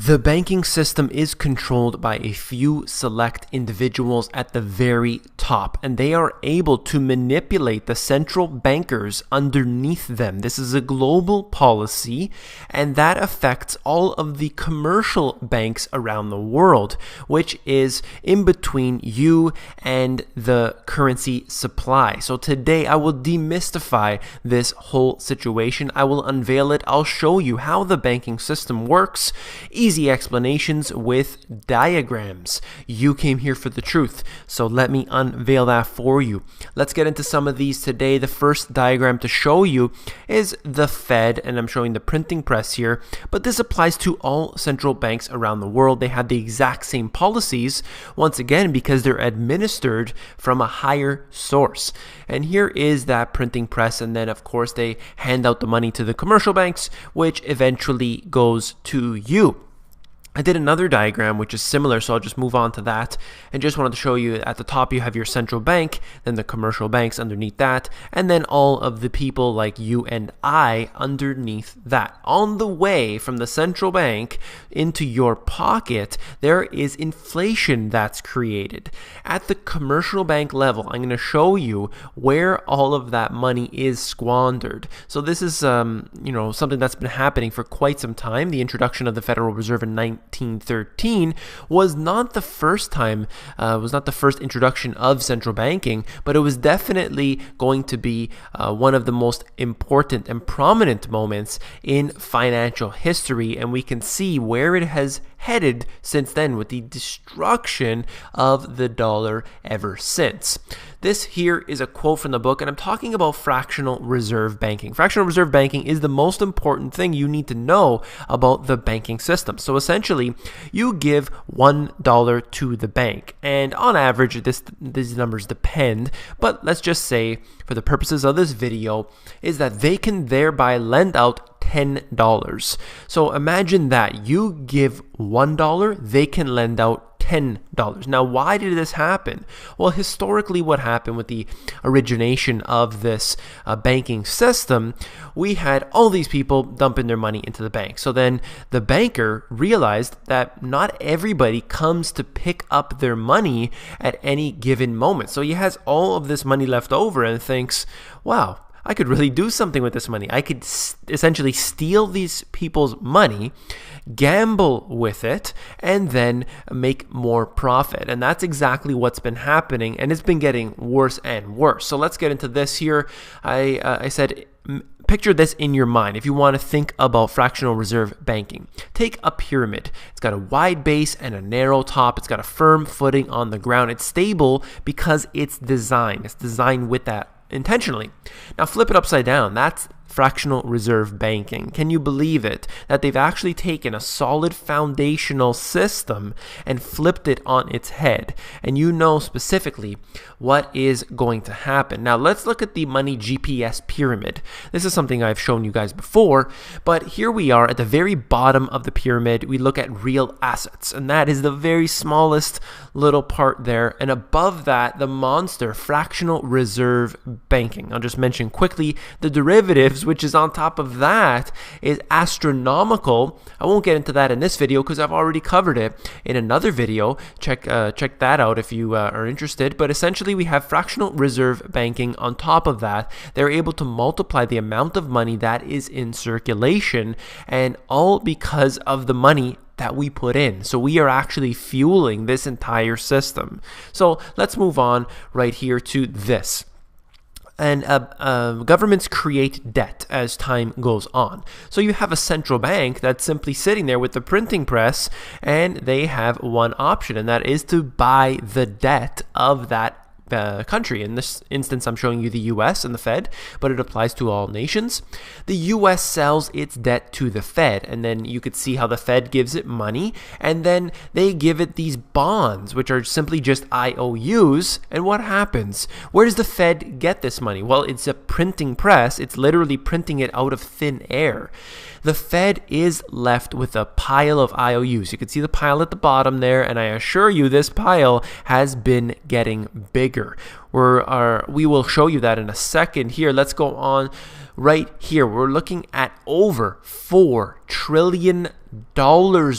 The banking system is controlled by a few select individuals at the very top, and they are able to manipulate the central bankers underneath them. This is a global policy, and that affects all of the commercial banks around the world, which is in between you and the currency supply. So today I will demystify this whole situation. I will unveil it. I'll show you how the banking system works. Easy explanations with diagrams. You came here for the truth, so let me unveil that for you. Let's get into some of these today. The first diagram to show you is the Fed, and I'm showing the printing press here, but this applies to all central banks around the world. They have the exact same policies, once again, because they're administered from a higher source. And here is that printing press, and then of course they hand out the money to the commercial banks, which eventually goes to you. I did another diagram which is similar, so I'll just move on to that, and just wanted to show you at the top you have your central bank, then the commercial banks underneath that, and then all of the people like you and I underneath that. On the way from the central bank into your pocket, there is inflation that's created. At the commercial bank level, I'm going to show you where all of that money is squandered. So this is something that's been happening for quite some time. The introduction of the Federal Reserve in 1913 was not the first introduction of central banking, but it was definitely going to be one of the most important and prominent moments in financial history, and we can see where it has headed since then with the destruction of the dollar ever since. This here is a quote from the book, and I'm talking about fractional reserve banking. Fractional reserve banking is the most important thing you need to know about the banking system. So essentially, you give $1 to the bank, and on average, these numbers depend, but let's just say, for the purposes of this video, is that they can thereby lend out $10. So imagine that you give $1, they can lend out $10. Now, why did this happen? Well, historically, what happened with the origination of this banking system, we had all these people dumping their money into the bank. So then the banker realized that not everybody comes to pick up their money at any given moment. So he has all of this money left over and thinks, wow, I could really do something with this money. I could essentially steal these people's money, gamble with it, and then make more profit. And that's exactly what's been happening, and it's been getting worse and worse. So let's get into this here. I said, picture this in your mind if you want to think about fractional reserve banking. Take a pyramid. It's got a wide base and a narrow top. It's got a firm footing on the ground. It's stable because it's designed. It's designed with that intentionally. Now flip it upside down. That's fractional reserve banking. Can you believe it? That they've actually taken a solid foundational system and flipped it on its head. And you know specifically what is going to happen. Now let's look at the money GPS pyramid. This is something I've shown you guys before, but here we are at the very bottom of the pyramid. We look at real assets, and that is the very smallest little part there. And above that, the monster fractional reserve banking. I'll just mention quickly the derivatives, which is on top of that, is astronomical. I won't get into that in this video because I've already covered it in another video. Check that out if you are interested. But essentially, we have fractional reserve banking on top of that. They're able to multiply the amount of money that is in circulation, and all because of the money that we put in. So we are actually fueling this entire system. So let's move on right here to this. And governments create debt as time goes on. So you have a central bank that's simply sitting there with the printing press, and they have one option, and that is to buy the debt of that country. In this instance, I'm showing you the US and the Fed, but it applies to all nations. The US sells its debt to the Fed, and then you could see how the Fed gives it money, and then they give it these bonds, which are simply just IOUs. And what happens? Where does the Fed get this money? Well, it's a printing press. It's literally printing it out of thin air. The Fed is left with a pile of IOUs. You can see the pile at the bottom there, and I assure you this pile has been getting bigger. We will show you that in a second here. Let's go on right here. We're looking at over $4 trillion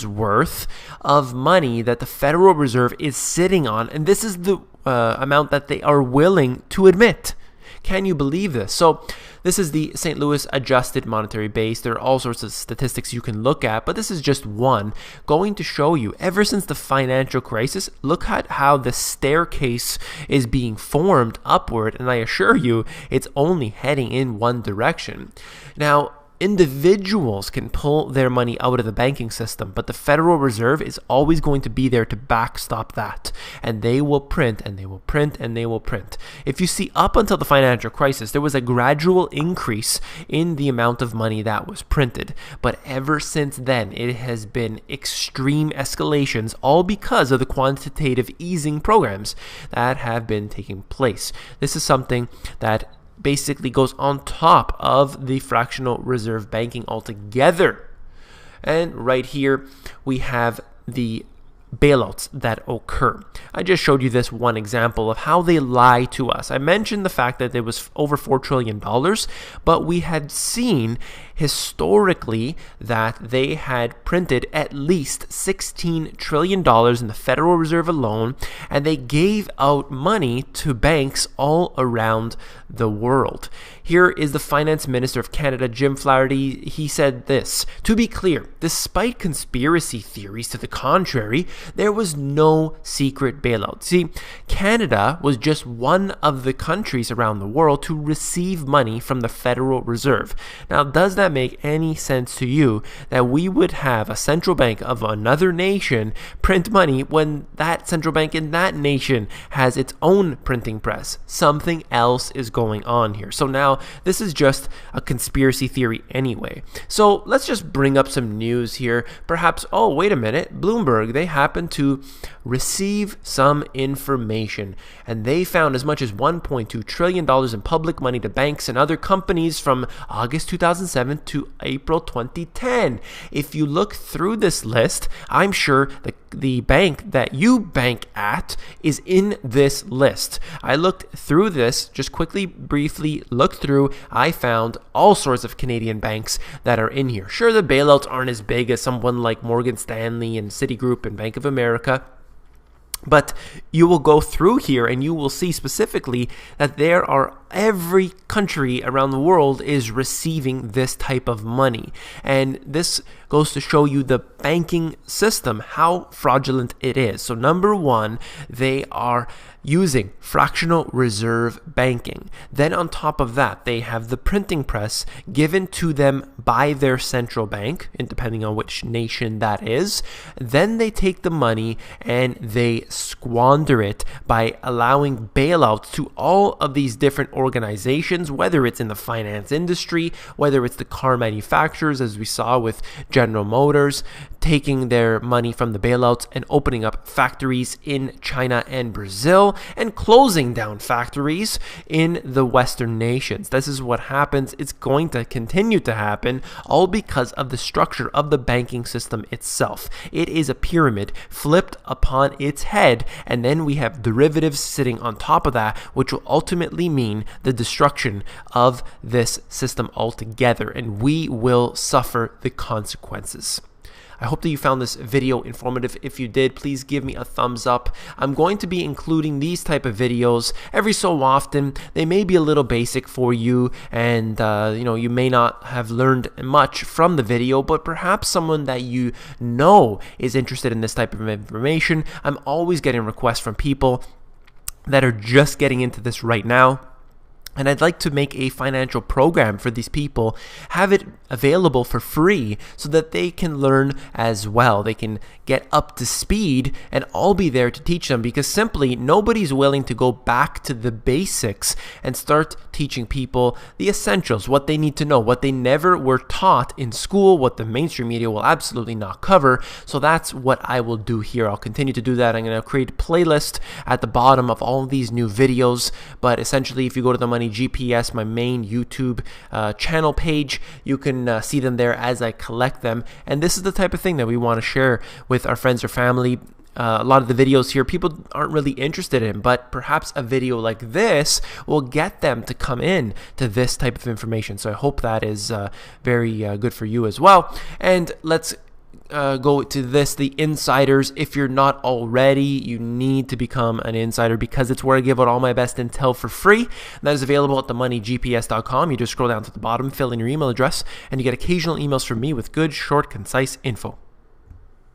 worth of money that the Federal Reserve is sitting on, and this is the amount that they are willing to admit. Can you believe this? So this is the St. Louis adjusted monetary base. There are all sorts of statistics you can look at, but this is just one going to show you ever since the financial crisis, look at how the staircase is being formed upward, and I assure you it's only heading in one direction. Now, individuals can pull their money out of the banking system, but the Federal Reserve is always going to be there to backstop that. And they will print, and they will print, and they will print. If you see, up until the financial crisis, there was a gradual increase in the amount of money that was printed. But ever since then, it has been extreme escalations, all because of the quantitative easing programs that have been taking place. This is something that basically goes on top of the fractional reserve banking altogether. And right here we have the bailouts that occur. I just showed you this one example of how they lie to us. I mentioned the fact that there was over $4 trillion, but we had seen historically that they had printed at least $16 trillion in the Federal Reserve alone, and they gave out money to banks all around the world. Here is the Finance Minister of Canada, Jim Flaherty. He said this: "To be clear, despite conspiracy theories to the contrary, there was no secret bailout." See, Canada was just one of the countries around the world to receive money from the Federal Reserve. Now, does that make any sense to you that we would have a central bank of another nation print money when that central bank in that nation has its own printing press? Something else is going on here. So now this is just a conspiracy theory anyway. So let's just bring up some news here. Perhaps, oh, wait a minute, Bloomberg, they happen to receive some information, and they found as much as $1.2 trillion in public money to banks and other companies from August 2007 to April 2010. If you look through this list, I'm sure the bank that you bank at is in this list. I looked through this, just quickly, briefly looked through. I found all sorts of Canadian banks that are in here. Sure, the bailouts aren't as big as someone like Morgan Stanley and Citigroup and Bank of America, but you will go through here and you will see specifically that there are every country around the world is receiving this type of money. And this goes to show you the banking system, how fraudulent it is. So number one, they are using fractional reserve banking. Then on top of that, they have the printing press given to them by their central bank, and depending on which nation that is. Then they take the money and they squander it by allowing bailouts to all of these different organizations, whether it's in the finance industry, whether it's the car manufacturers, as we saw with General Motors, taking their money from the bailouts and opening up factories in China and Brazil, and closing down factories in the Western nations. This is what happens. It's going to continue to happen, all because of the structure of the banking system itself. It is a pyramid flipped upon its head, and then we have derivatives sitting on top of that, which will ultimately mean the destruction of this system altogether, and we will suffer the consequences. I hope that you found this video informative. If you did, please give me a thumbs up. I'm going to be including these type of videos every so often. They may be a little basic for you, and you may not have learned much from the video, but perhaps someone that you know is interested in this type of information. I'm always getting requests from people that are just getting into this right now. And I'd like to make a financial program for these people, have it available for free so that they can learn as well. They can get up to speed, and I'll be there to teach them, because simply nobody's willing to go back to the basics and start teaching people the essentials, what they need to know, what they never were taught in school, what the mainstream media will absolutely not cover. So that's what I will do here. I'll continue to do that. I'm going to create a playlist at the bottom of all of these new videos, but essentially if you go to the Money GPS, my main YouTube channel page, you can see them there as I collect them. And this is the type of thing that we want to share with our friends or family. A lot of the videos here people aren't really interested in, but perhaps a video like this will get them to come in to this type of information. So I hope that is very good for you as well. And let's go to the insiders. If you're not already, you need to become an insider because it's where I give out all my best intel for free. And that is available at themoneygps.com. You just scroll down to the bottom, fill in your email address, and you get occasional emails from me with good, short, concise info.